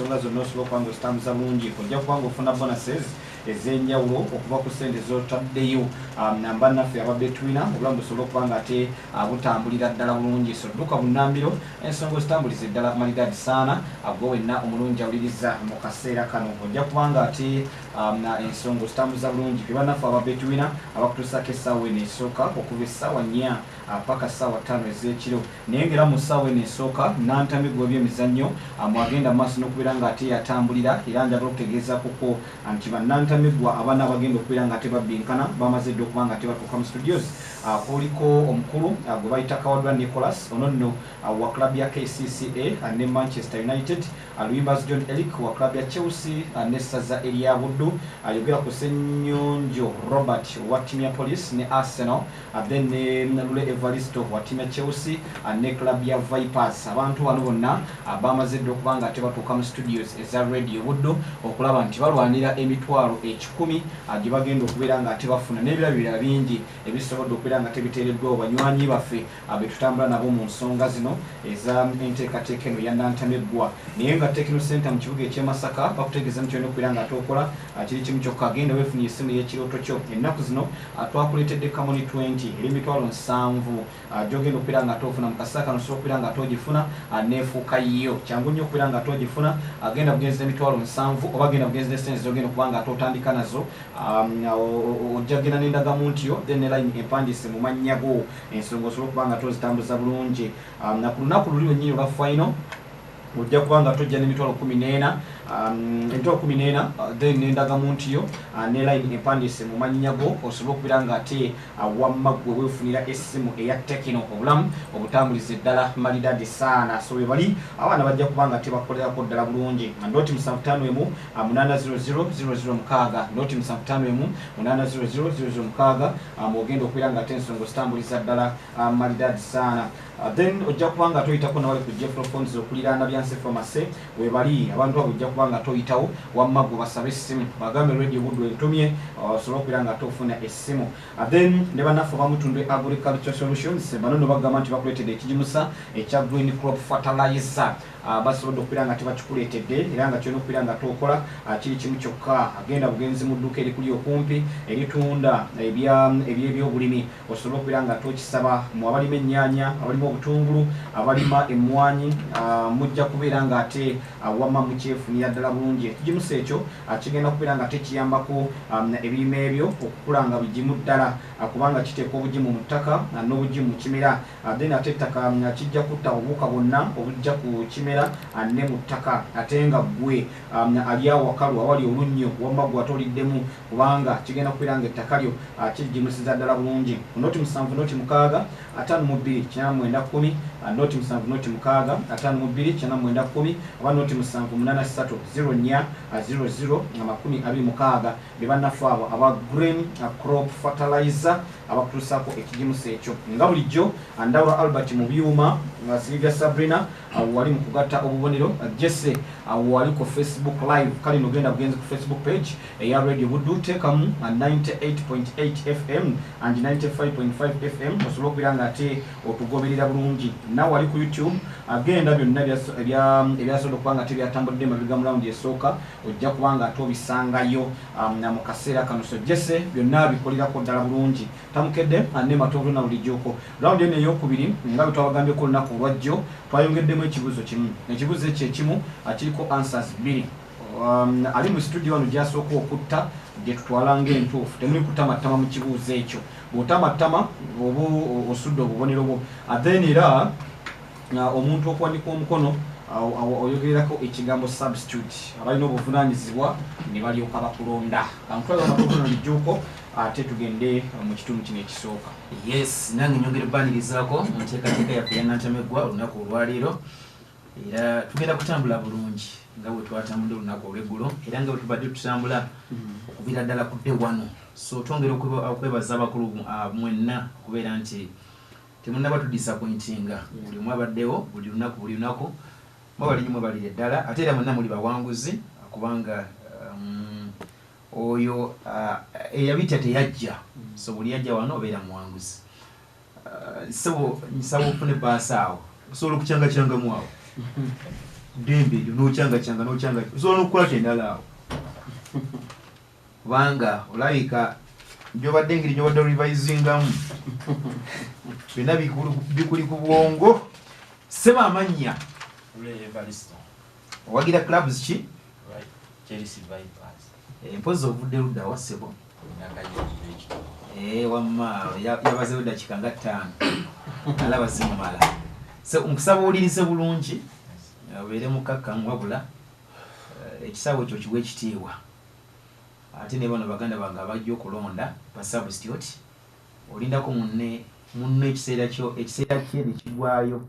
ensonga zonna osobola okuba ng'ozitambuza bulungi ojja kuba ng'ofuna bonuses ez'enjawulo okuva ku ssente z'otaddeyo bannaffe aba betwina obulamu busobola okuba nga ate butambulira ddala bulungi so dduka bunnambiro ensonga ozitambuliza eddala malidadi saana gwe wenna omulungi awuliriza mu kaseera kano ojja kuba nga ate ensonga ozitambuliza bulungi ke bannaffe aba betwina abakutuusako essaawa eno esooka okuva essaawa 4 paka essaawa 5 ez'ekiro naye ngera mu ssaawa eno esooka Nantamegwa Webyemizannyo mwagenda maaso n'okubeera nga ate yatambulira era njagala okutegeeza kuko nti bannantamegwa abaana abagenda okubeera nga ate babbinkana bamaze dde okuba nga ate batuuka mu studios kuliko omukulu gwe bayita Kawadwa Nicholas ono nno wa club ya KCCA ne Manchester United Luyimbazi John Eric wa club ya Chelsea n'essaza Elia Buddu ayogera ku Ssenyonjo Robert wa timu ya Police ne Arsenal then ne Lule Evaristo wa timu ya Chelsea ne club ya Vipers abantu bano bonna bamaze dde okuba nga ate batuuka mu studios eza Radio Buddu okulaba nti balwanira emitwalo 10 gye bagenda okubeera nga ate bafuna n'ebirabirira bingi ebisobodde okubeera nga tebiteereddwawo banywanyi baffe betutambula nabo mu nsonga zino eza enteekateeka eno ya Nantamegwa naye nga Techno Center mu kibuga eky'e Masaka bakutegeeza nti olina okubeera nga atookola kiri kimu kyokka agenda weefunye essimu y'ekirooto kyo ennaku zino twakuleetedde Kamoni 20 eri emitwalo 7 gy'ogenda okubeera nga atoofuna mu kaseera kano osobola okubeera nga atogifuna neefuuka yiyo kyangu nnyo okubeera nga atogifuna agenda bugenzi n'emitwalo 7 oba agenda bugenzi n'essente z'ogenda okuba nga atotandika nazo ojja genda n'endagamu ntyo then ne line empandiise mu mannya go ensonga osobola okuba nga tozitambuza bulungi ku lunaku luli lwennyini olwa final ojja kuba nga tojja n'emitwalo 14 then n'endagamu ntiyo ne line empandiise mu mannya go osobola okubeera nga ate wamma gwe weefunira essimu eya Tekino obulamu obutambuliza eddala malidadi saana so we bali abaana bajja kuba nga tebakolerako ddala bulungi ndoti 751 800 ndoti 751 800 ogenda okubeera nga ate ensonga ozitambuliza ddala malidadi saana then ojja kuba nga toyitako nawale ku Jeffro Phones okuliraana byanse pharmacy we bali abantu abo ojja kuba nga toyitawo wamma gwe basaba essimu bagambe Radio Buddu entumye osobola okubeera nga tofuna essimu then ne bannaffe bamutundwe Agricultural Solutions bano no bagamba nti bakuleetedde ekigimusa ekya Green Crop Fertilizer basobodde okubeera nga tebakikuleetedde era nga kyona okubeera nga tookola kiri kimu kyokka agenda bugenzi mu dduuka erikuli okumpi eritunda eby'ebyobulimi osobola okubeera nga tokisaba mu abalima ennyaanya abalima obutungulu abalima emmwanyi mujja kubeera nga ate wamma mukyefunira ddala bulungi ekigimusa ekyo kigenda kubeera nga tekiyambako ebirime ebyo okukula nga bigimu ddala kubanga kiteeka obugimu mu ttaka n'obugimu mu kimera then ate ettaka kijja kutta obuwuka bwonna obujja ku kimera ne mu ttaka ate nga ggwe ali awakalu awali olunnyo wamma gwe atoliddemu kubanga kigenda kubeera nga ettaka lyo kigimusiza ddala bulungi noti 7 noti 6 52 4910 noti 7 noti 6 52 4910 oba noti 7 83 04 00 26 be bannaffe abo aba Green Crop Fertilizer abakutuusako ekigimusa ekyo nga bulijjo Ndawula Albert mu byuma Silvia Sabrina wali mu kugatta obubonero Jesse wali ku Facebook live kale nogenda bugenzi ku Facebook page eya Radio Buddu teekamu 98.8 FM and 95.5 FM osobola okubeera nga ate otugoberera bulungi nawe wali ku YouTube agenda byonna ebyasobola okuba nga tebyatambudde mabega mu raundi esooka ojja kuba nga ate obisangayo mu kaseera kano so Jesse byonna bikolerako ddala bulungi tamukedde ne matovu na bulijjoko raundi eno ey'okubiri nga bwe twabagambyeko olunaku olwajjo twayongeddemu ekibuzo kimu ekibuzo ekyo ekimu kiriko answers 2 ali mu studio wano gyasooka okutta gye tutwala ng'entuufu temuli kutamattama mu kibuuzo ekyo bw'otamattama oba osudde obubonero bwo then era omuntu okuwanika omukono oyogererako ekigambo substitute abalina obuvunaanyizibwa ne balyoka bakulonda kamutwala amatovu lijjuuko ate tugende mu kitundu kino ekisooka yes nange nyongera ebbanirizaako mu nteekateeka yaffe ya Nantamegwa olunaku olwaleero era tugenda kutambula bulungi nga bwe twatambudde olunaku olw'eggulo era nga bwe tubadde tutambula okuviira ddala ku dde wano so twongera okwebaza abakulu mwenna kubeera nti temunnaba tudisappointinga buli omu abaddewo buli lunaku mwabali nnyo mwebalire ddala ate era mwenna muli bawanguzi kubanga oyo eyabitya teyajja so buli yajja wano obeera muwanguzi nsaba ofune baasi awo osobola okucyangacangamu awo dembe n'okyanga so n'okukola kyendala awo kubanga olabika gyobadde engeri gyobadde revisingamu byonna bikuli ku bwongo. Seba amannya owagira clubs ki empozi ovudde ludda wa Sebo wamma yabazewo dakiika nga 5 alaba zimumala. Nkusaba owulirize bulungi obeere mukakkamu wabula ekisaawe ekyo kiwa ekitiibwa ate ne bano baganda bange abajja okulonda ba substitute olindako munno ekiseera kye ne kigwayo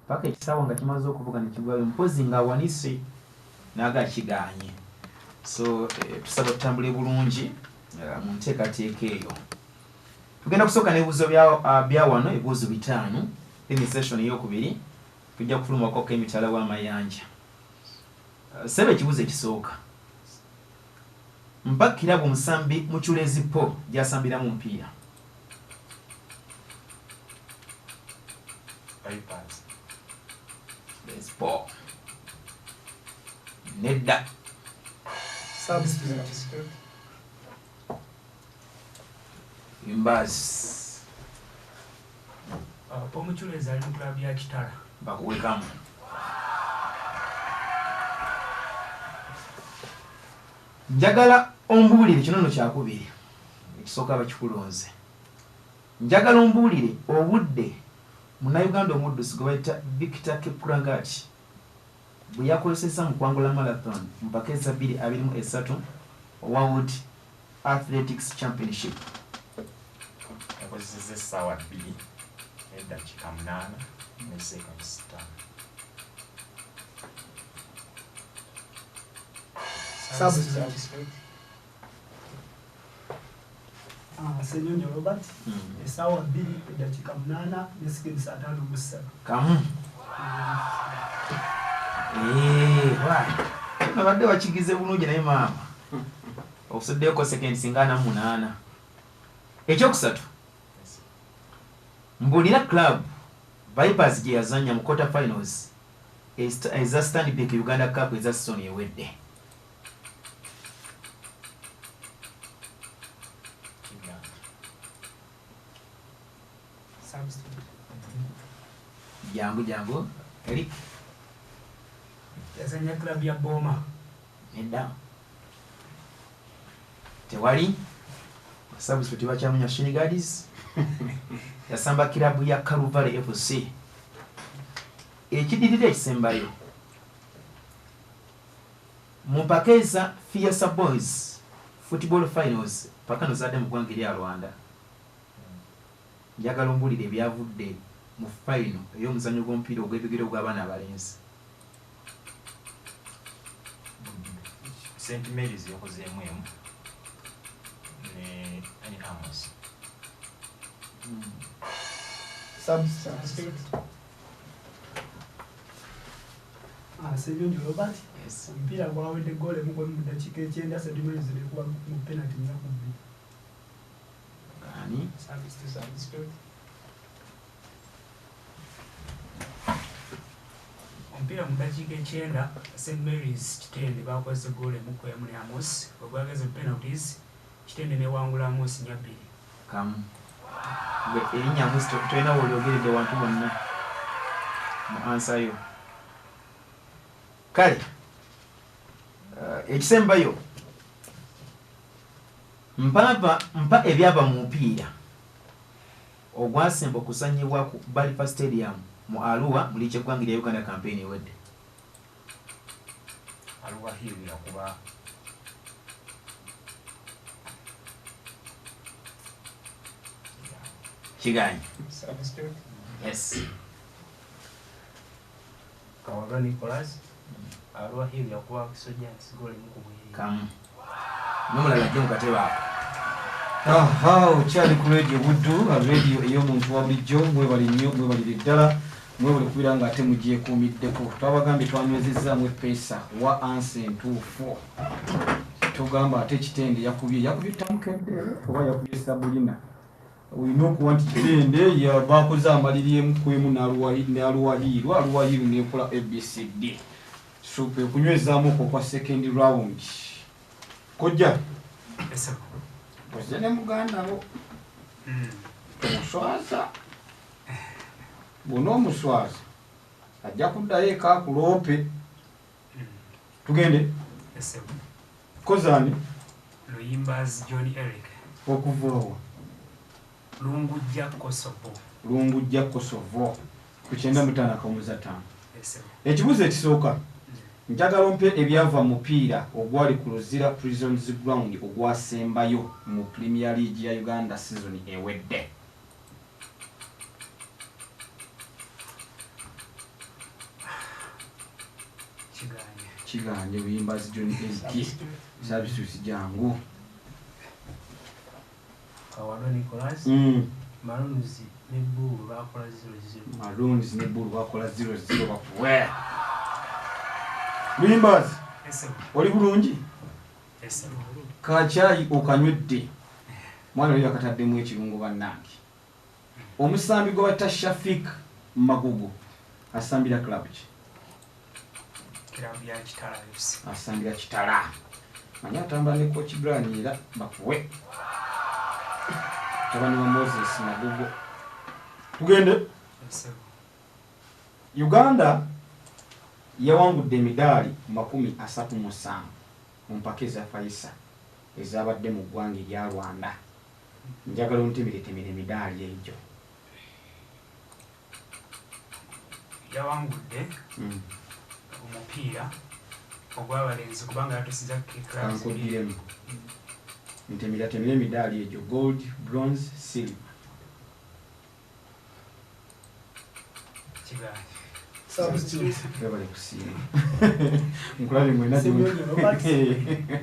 paka ekisaawa nga kimaze okuvuga ne kigwayo mpozi nga awanise naga kiganye. So tusaba tutambule bulungi mu nteekateeka eyo. Tugenda kusooka n'ebibuuzo bya wano ebibuuzo 5 eni session ey'okubiri tujja kufulumako emitala w'amayanja. Sebe ekibuuzo ekisooka mpakira omusambi mu Chulezi po gyasambiramu omupiira. Baseball. Nedda. Substitute. Imbas. Po mu Chulezi ali mu club ya Kitala. Bakuwekamu. Njagala ombuulire kinono kyakubiri ekisooka abakikulonze. Njagala ombuulire obudde Munnayuganda omuddusi gwe bayita Victor Kipkurangati bwe yakozesezza mu kwangula marathon mu mpaka eza 2023 World Athletics Championship. Yakozesezza essaawa 2 n'eddakiika 8 ne seconds 5. Substitute. Senyonyo Robert essaawa 2 eddakiika 8 ne seconds 5. Kamu. Nabadde wakigize bulungi naye maama okusuddeeko seconds nga 48. Ekyokusatu mbuulira club Vipers gye yazannya mu quarter finals eza Stanbic Uganda Cup eza season ewedde. Jangu Eric yazanya club ya Boma. Nedda tewali substitute bakyamunya Shinigardis yasamba kilabu ya Kaluvale FC. Ekidirira ekisembayo mu mpaka eza Fiesa Boys football finals pakano zadde mu ggwanga erya Rwanda. Njagala ombulire ebyavudde mu final ey'omuzannyo gw'omupiira ogw'ebigere ogw'abaana abalenzi. St. Mary's yakozeemu emu ne Amos. Substitute. Senyonyo Robert. Yes. Omupiira gwawedde goal emu mu ddakiika 9 St. Mary's n'ekuba mu penalty 4. Ani? Substitute. Omupiira mu ddakiika 9 St. Mary's Kitende bakozesa goal emu ku emu ne Amos ogwageze penalties Kitende newangula Amos 2. Kamu. Erinnya Amos tulina wolyogeredde wantu bonna mu ansayo. Kale ekisembayo mpa ebyava mu mupiira ogwasemba okusanyibwa ku Balifa Stadium mu Arua mu liikye eggwanga erya Uganda campaign ewedde. Arua Hill yakuba Kiganye. Substitute. Yes. Kawaga Nicholas. Arua Hill yakuba Soldiers goal emu ku bwiri. Kamu. Nomulala ajje mu katebe ako. Okyali ku radio Buddu, radio ey'omuntu wa bulijjo. Mwebali nnyo, mwebalire ddala, mwebali kubeera ng'ate mugyekuumiddeko. Twabagambye twanywezezzamu eppeesa wa ansi entuufu. Tugamba ate Kitende yakubye Tamukedde oba yakubye Sabulina. Olina okuwa nti Kitende bakoze amaliri emu ku emu ne Arua Hill n'ekola ABCD. Super kunywezaamu okwo kwa second round. Kojja. Ese. Kojja ne muganda wo. Omuswaza. Buno omuswaza. Ajja kuddayo eka kuloope. Tugende. Ese. Kozani. Luyimbazi John Eric. Okuvaawa. Lungujja Kosovo. Lungujja Kosovo. Ku 95. Ese. Ekibuzo ekisooka. Njagala mpe ebyava mupiira ogwali ku Luzira Prisons Ground ogwasembayo mu Premier League ya Uganda season ewedde. Kiganje Luyimbazi John Eric. Substitute jangu. Kawado Nicholas. Maroons ne Bull bakola 0-0. Maroons ne Bull bakola 0-0 bakuwe. Luyimbazi. Ese. Oli bulungi? Ese. Kachayi okanywedde. Mwana oli akataddemu ekirungo bannange. Omusambi gwa Tashafik Magugu asambira club ki? Club ya Kitala FC. Asambira Kitala. Manya atambula ne coach Brian era bakuwe. Tabani wa Moses Magugu. Tugende. Ese. Uganda yawangudde emidaali 37 mu mpaka eza Faisa ezabadde mu ggwanga erya Rwanda. Njagala ontemeretemere emidaali egyo. Yawangudde omupiira ogw'abalenzi kubanga yatusiza kankudiremu. Ntemeratemere emidaali egyo: gold, bronze, silver. Kiganje. Substitute. Bebale kusiima. Nkulabe mwena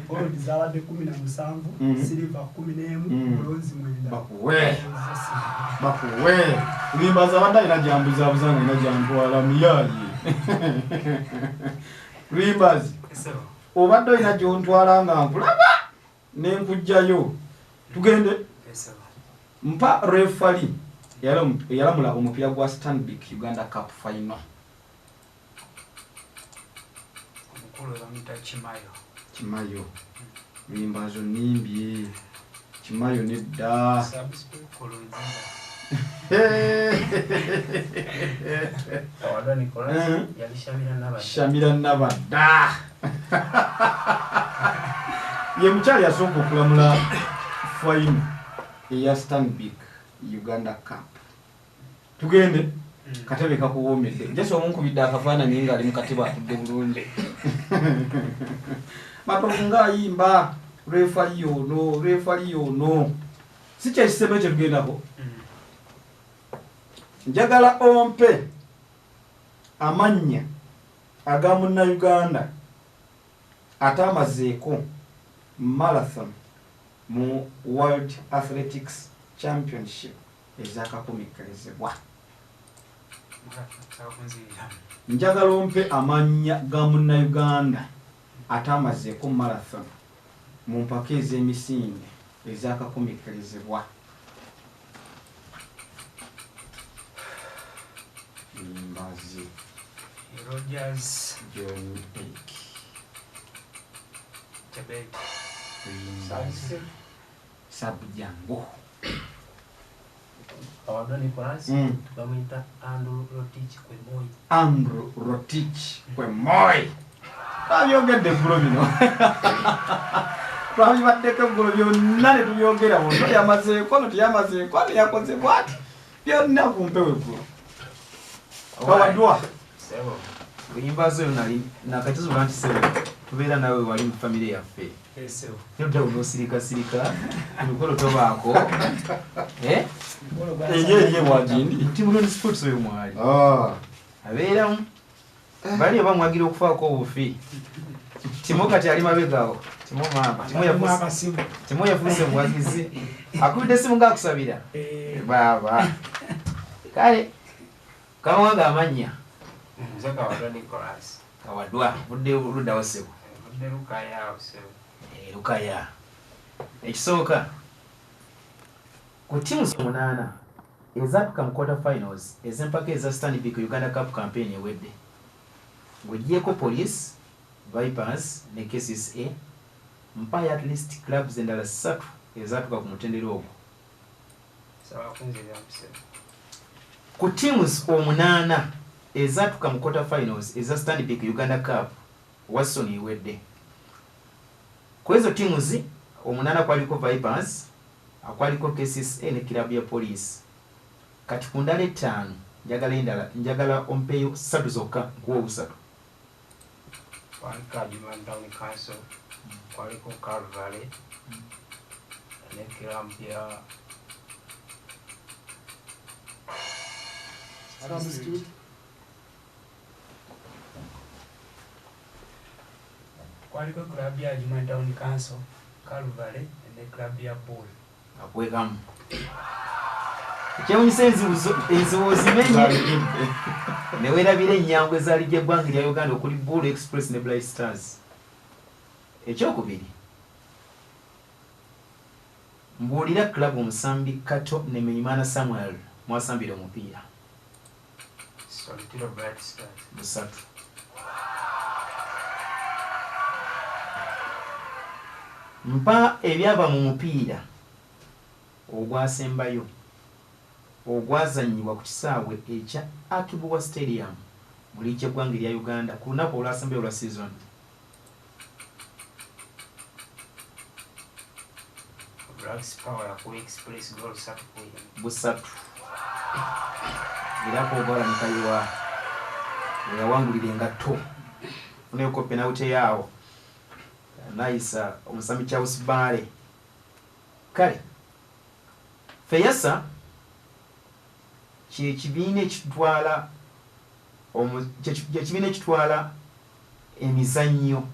Gold zabadde 17, silver 11, bronze 9. bakuwe. Bakuwe. Luyimbazi abadde alina gyambuzabuza nga alina gyantwala muyaye. Luyimbazi. Ese. Obadde olina gyontwala nga nkulaba ne nkujjayo. Tugende. Ese. Mpa referee yalamula omupiira gwa Stanbic Uganda Cup final. Omukulu bamuyita Kimayo. Kimayo. Luyimbazi onimbye. Kimayo nedda. Kulunzinga. Kawado Nicholas yali Shamira Nabadda. Ye mukyali yasooka okulamula final eya Stanbic Uganda Cup. Tugende. Katebe kakuwomedde. Jeso omunkubidde akafaananyi nga ali mu katebe atudde bulungi. Matonga ayimba referee ono. Si kye kisebe kye tugendako. Njagala ompe amannya aga Munnayuganda atamazeeko marathon mu World Athletics Championship ezakakomekkerezebwa. Njagala ompe amannya ga Munnayuganda atamazeeko marathon mu mpaka ez'emisinde ezakakomekkerezebwa. Mbazi. Rogers John Eric. Tebet. Sabujango. Kawado Nicholas bamuyita Andrew Rotich Kwemoy. Andrew Rotich Kwemoy. Tabyogedde eggulo bino. Twabibaddeko eggulo byonna ne tubyogera wonna yamazeeko teyamazeeko yakoze bw'ati. Byonna kumpewo eggulo. Kawadwa. Sebo. Luyimbazi oyo nali nakatizo lwanti sebo tubeera nawe wali mu famire yaffe. Sebo. Nodda unosirika emikolo tobaako. Eye wagindi. Timuloni sports oyo mwali. Abeeramu. Bali bamwagira okufaako obufi. Timo kati ali mabegaawo. Timo maama. Timo yafuuse muwagizi. Akubidde essimu ng'akusabira. Baaba. Kale. Kawaga amanya. Mzee Kawado Nicholas. Kawadwa. Budde ludda wasebo. Budde lukaya wasebo. Lukaya. Ekisooka. Ku timu 8 ezatuuka mu quarter finals ez'empaka eza Stanbic Uganda Cup campaign ewedde. ng'ogyeko Police, Vipers ne KCCA mpayo at least clubs endala 3 ezaatuka ku mutendera ogwo. Ku teams 8 ezaatuka mu quarter finals eza Stanbic Uganda Cup Watson iwedde. Ku ezo teams 8 kwaliko Vipers, akwaliko KCCA ne club ya Police. Kati ku ndala 5 njagala ompeyo 3 zokka kuwa 3. Kwaliko Adjumant Town Council, kwaliko Calvary, ne club ya kwaliko club ya Adjumant Town Council, Calvary ne club ya Bull. Akwekamu. Ekyewunyisa enziwo zimenye ne weerabira ennyangwe ezaalijja eggwanga lya Uganda okuli Bull Express ne Bright Stars. Ekyokubiri, mbuulira club omusambi Kato ne Menyimana Samuel mwasambira omupiira. Solitiro Bright Stars. Busatu. Mpa ebyava mu mupiira ogwasembayo ogwazanyibwa ku kisaawe ekya Akibuwa Stadium mu liigi y'eggwanga erya Uganda ku lunaku olwasembayo olwa season. Blacks Power ku Express goal 3. Busatu. Era ko gola nikayiwa yawangulira engatto funeko penalty yaawo naisa omusami Charles Bale. Kale Feyasa kibiina ekitwala emizannyo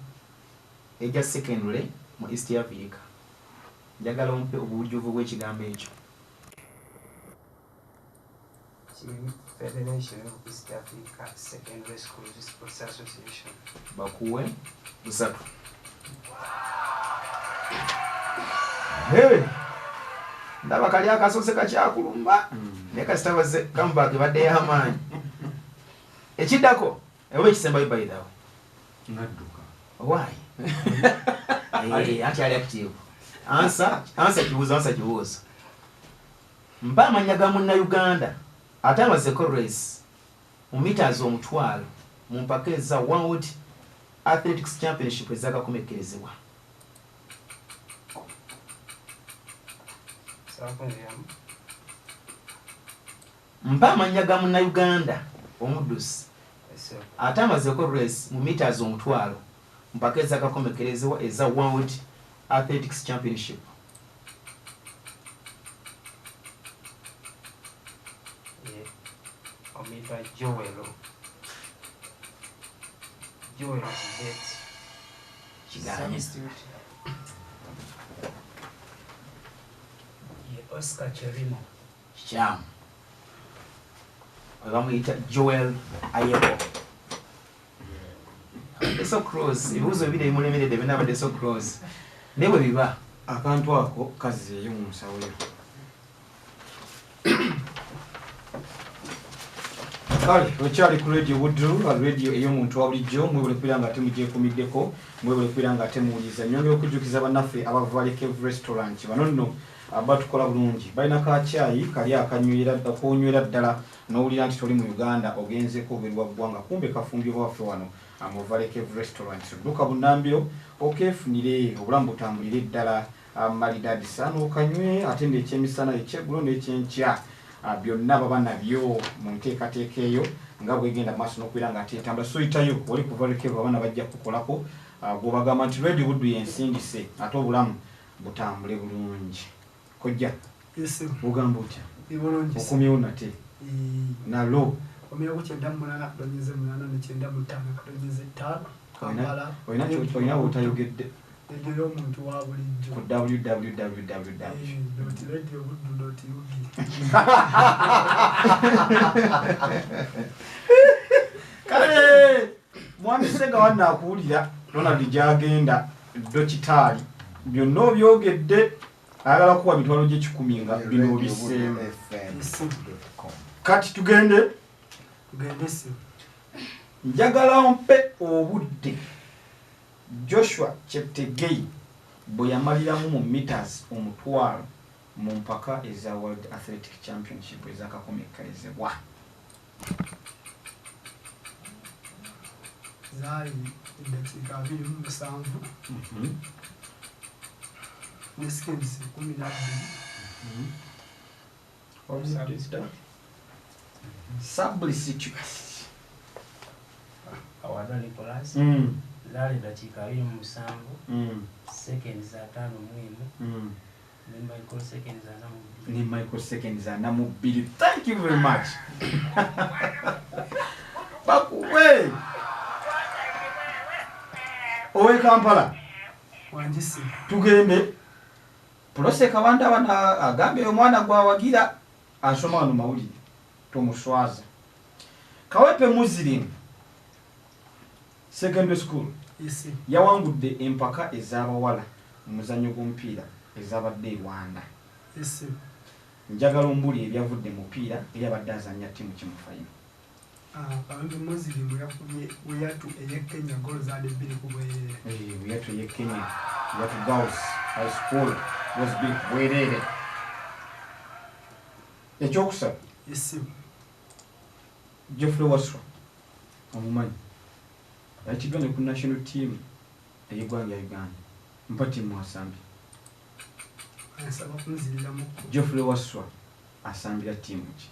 egya secondary mu East Africa. Njagala ompe obujjuvu bw'ekigambo ekyo. Federation of East Africa Secondary Schools Sports Association. Bakuwe busatu. Ndaba kali akasoose kakyakulumba naye kasitabaze comeback badde y'amaanyi. Ekiddako oba ekisembayo bayidawo Nadduka. why? Anti ali active. Answer kibuuzo. Mpa amanya ga Munnayuganda ate amazeko race mu meters omutwalo mu mpaka eza World Athletics Championship ezakakomekkerezebwa. Mpa amanya ga Munnayuganda omuddusi ate amazeko race mu meters omutwalo mpaka ezakakomekkerezebwa eza World Athletics Championship. Omita Joel Kibet. Kiganye. Oscar Cherimo. Cham. Bamuyita Joel Ayeko. So close. Ibibuzo ebiri emulemeredde binabadde so close. Nebwe biba Akantu ako kazeeyo mu nsawo yo. Kale, okyali ku radio Woodrow, radio ey'omuntu wa bulijjo, mwebule kwira nga temugyekomiddeko, mwebule kwira nga temuwuliza. Nyongera okujjukiza bannaffe abava Cave Restaurant. Bano nno batukola bulungi. Balina kacaayi kali akonywera ddala n'owulira nti toli mu Uganda ogenzeko obweru bwa ggwanga kumbe kafumbibwa waffe wano mu Cave Restaurant. Dduka bunnambiro okeefunire obulamu butambulire ddala malidadi sana okanywe ate n'ekyemisana ekyeggulo n'ekyenkya. Byonna baba nabyo mu nteekateeka eyo nga bwegenda maaso n'okubeera nga ate entambula soyitayo oli kuva Cave abaana bajja kukolako gw'obagamba nti Radio Woodrow yensingise ate obulamu butambule bulungi. Kojja bugamba otya okomyewo nate nalo omyewo 985 olina bwotayogedde ejo y'omuntu wa bulijjo ku www. Kale mwami Sega wanna akuwulira Ronald gy'agenda dokitaali byonna obyogedde ayagala kuwa mitwalo gy'ekikumi nga bino obiseemu. Kati tugende si njagala mpe obudde Joshua Cheptegei bwe yamaliramu mu meters omutwalo mu mpaka eza World Athletic Championship ezakakomekkerezebwa. zaali eddakiika 27 ne seconds 12. Substitutes. Awadwa Nicholas zaali eddakiika 27 seconds 5 ni microseconds ana mu 2. Thank you very much. Bakuwe owe Kampala Wanjisi tugende Polose Kabanda bana agambe omwana gwawagira asoma wano mawulire tomuswaza. Kawepe Muslim secondary school yawangudde empaka ez'abawala mu muzannyo gw'omupiira ezabadde e Rwanda. Njagala ombuli ebyavudde mu mupiira eri abadde azannya ttiimu kimufayino. Kawepe Muslim yakubye Weyatu ey'Ekenya goal zaali 2 ku bwerere. Weyatu ey'Ekenya Weyatu Girls High School was big bwerere. Ekyokusaba Geoffrey Waswa omumanyi yakiddwa ne ku national team ey'eggwanga ya Uganda mpa ttiimu asambye. Ansaba kunziriramu Geoffrey Waswa asambira ttiimu ki?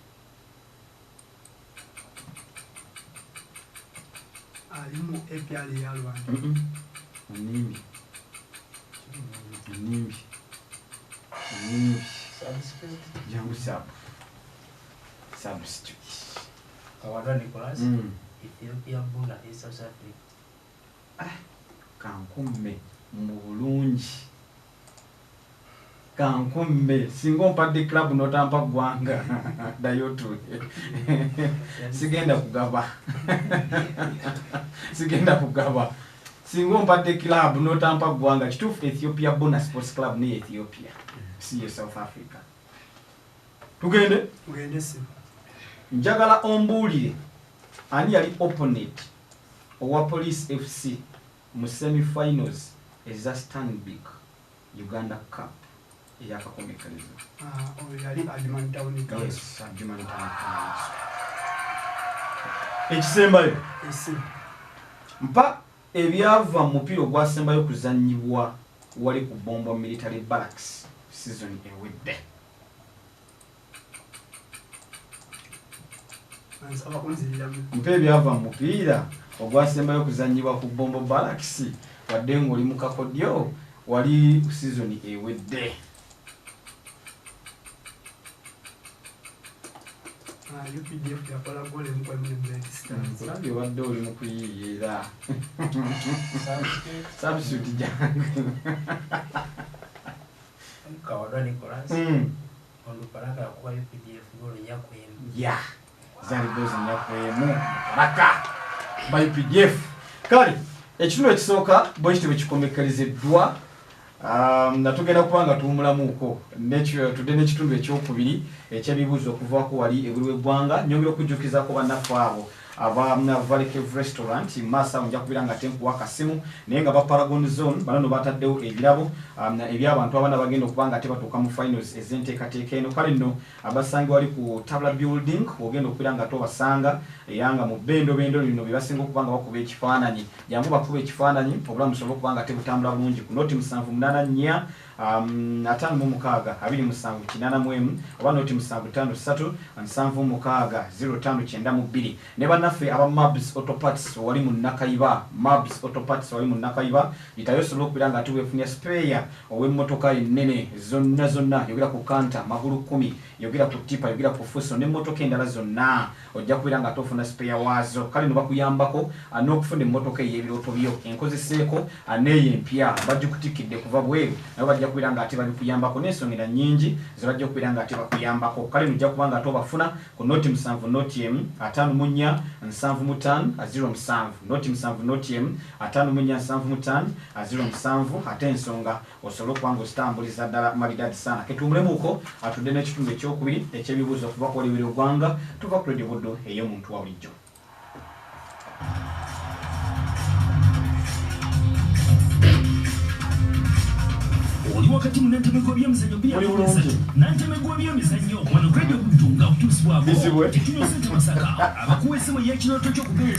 alimu APR ya Rwanda. Nimbi jangu substitute. Awadwa Nicholas Ethiopia Buna South Africa. Kankumme mu bulungi. Kankumme singa ompadde club notampa gwanga dayotu sigenda kugaba singa ompadde club notampa gwanga kituufu Ethiopia Buna Sports Club ne Ethiopia si South Africa. Tugende si njagala ombuulire ani yali opponent owa Police FC mu semi-finals eza Stanbic Uganda Cup eyakakomekkereza. Yali Adman Town Council. Yes, Adman Town Council. Ekisembayo mpa ebyava mu mupiira ogwasembayo kuzannyibwa wali ku Bombo Military Barracks season ewedde. Mpa ebyava mu mupiira ogwasembayo kuzannyibwa ku Bombo Barracks wadde ng'oli mu kakodyo wali season ewedde. UPDF yakola gole mu kwemule Black Stars. Sabi wadde oli mu kuyiyiira. Substitute jangu. Kawadwa Nicholas Oluparaka yakuba UPDF gole nyakwemu. Yeah. Zali gozi nyakwemu. Raka. By UPDF. Kali, ekitundu ekisooka bwe kityo kikomekkerezeddwa. Natugenda kubanga tuwumulamuuko tudde n'ekitundu ekyokubiri ekyebibuuzo okuvaako wali ebuli w'eggwanga. Nyongera okujjukizaako bannaffe abo aba Valley Cave Restaurant masa nja kubira nga tenkuwa kasimu naye nga ba Paragon Zone bano bataddewo ebirabo eby'abantu abana bagenda okubanga tebatuuka mu finals ez'enteekateeka eno. Kale nno abasange wali ku Tabla Building ogenda okubira nga tobasanga era nga mu bendo lino bye basinga okubanga bakuba ekifaananyi jangu bakuba ekifaananyi obulamu busobola okubanga tebutambula bulungi ku noti 784 5 27 oba noti 753 0592 ne bannaffe aba Mabs Autoparts wali mu Nakayiba itayo solo okubira nga tuwefunya spare ow'emmotoka ennene zonna yogera ku kanta magulu 10 yogera ku tipa yogera ku fuso n'emmotoka endala zonna ojja kubira nga tofuna spare waazo. Kale no bakuyambako n'okufuna emmotoka ey'ebirooto byo enkozeseeko aneeyo empya bagikutikidde kuva bweru nabo bajja kubira nga ate babikuyambako n'ensonga nnyingi zibajja okubira nga ate bakuyambako. Kale nojja kuba nga tobafuna ku noti 7 noti 54 75 07 noti 7 noti 54 75 ate ensonga osobola okuba nga ozitambuliza ddala malidadi sana. Ketumulemuuko atudde n'ekitundu ekyokubiri ekyebibuuzo okuva ku wali w'eggwanga tuva ku Radio Buddo ey'omuntu wa bulijjo. wakati mu Nantamegwa Webyemizannyo Nantamegwa Webyemizannyo wano radio kutunga kutusibwako tetunywa ssente Masaka abakuwa essimu y'ekinoto ky'okugereza